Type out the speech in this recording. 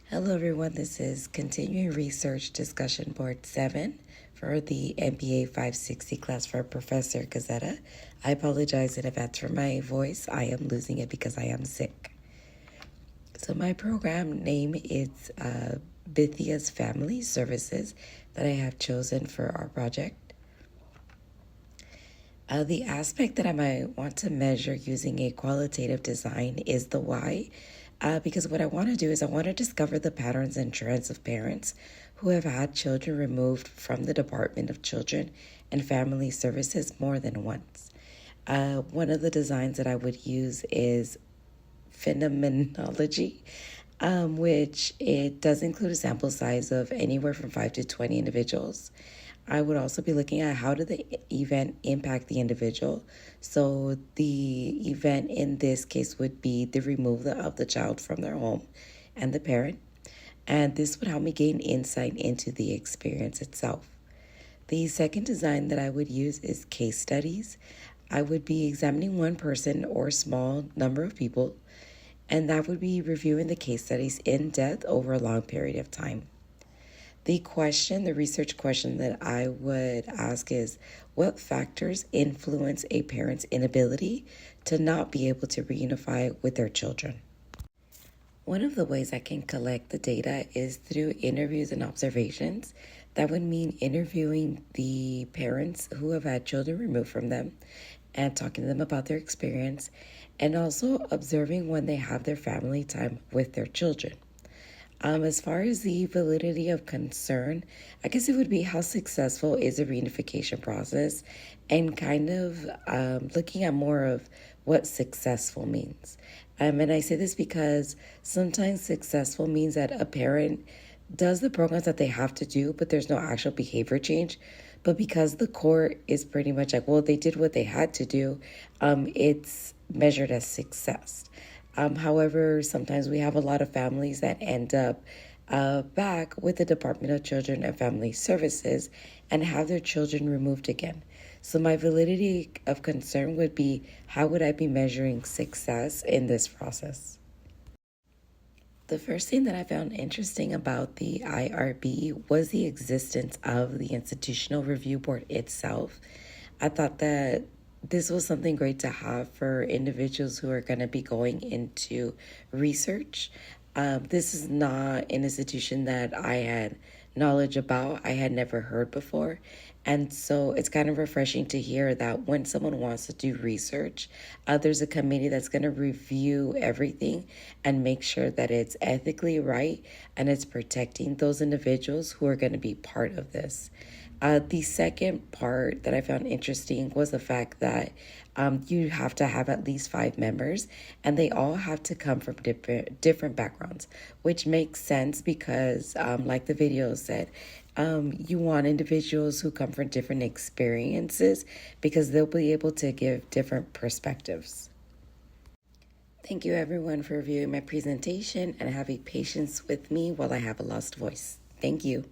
Hello everyone, this is Continuing Research Discussion Board 7 for the MPA 560 class for Professor Gazetta. I apologize in advance for my voice. I am losing it because I am sick. So my program name is Bithia's Family Services that I have chosen for our project. The aspect that I might want to measure using a qualitative design is the why, because what I want to do is I want to discover the patterns and trends of parents who have had children removed from the Department of Children and Family Services more than once. One of the designs that I would use is phenomenology, which it does include a sample size of anywhere from 5 to 20 individuals. I would also be looking at how did the event impact the individual. So the event in this case would be the removal of the child from their home and the parent. And this would help me gain insight into the experience itself. The second design that I would use is case studies. I would be examining one person or small number of people, and that would be reviewing the case studies in depth over a long period of time. The research question that I would ask is, what factors influence a parent's inability to not be able to reunify with their children? One of the ways I can collect the data is through interviews and observations. That would mean interviewing the parents who have had children removed from them and talking to them about their experience, and also observing when they have their family time with their children. As far as the validity of concern, I guess it would be how successful is the reunification process, and kind of looking at more of what successful means. And I say this because sometimes successful means that a parent does the programs that they have to do, but there's no actual behavior change. But because the court is pretty much like, well, they did what they had to do, it's measured as success. However, sometimes we have a lot of families that end up back with the Department of Children and Family Services and have their children removed again. So my validity of concern would be, how would I be measuring success in this process? The first thing that I found interesting about the IRB was the existence of the Institutional Review Board itself. I thought that this was something great to have for individuals who are going to be going into research. This is not an institution that I had knowledge about. I had never heard before. And so it's kind of refreshing to hear that when someone wants to do research, there's a committee that's going to review everything and make sure that it's ethically right and it's protecting those individuals who are going to be part of this. The second part that I found interesting was the fact that you have to have at least 5 members, and they all have to come from different backgrounds, which makes sense because, like the video said, you want individuals who come from different experiences because they'll be able to give different perspectives. Thank you, everyone, for viewing my presentation, and having patience with me while I have a lost voice. Thank you.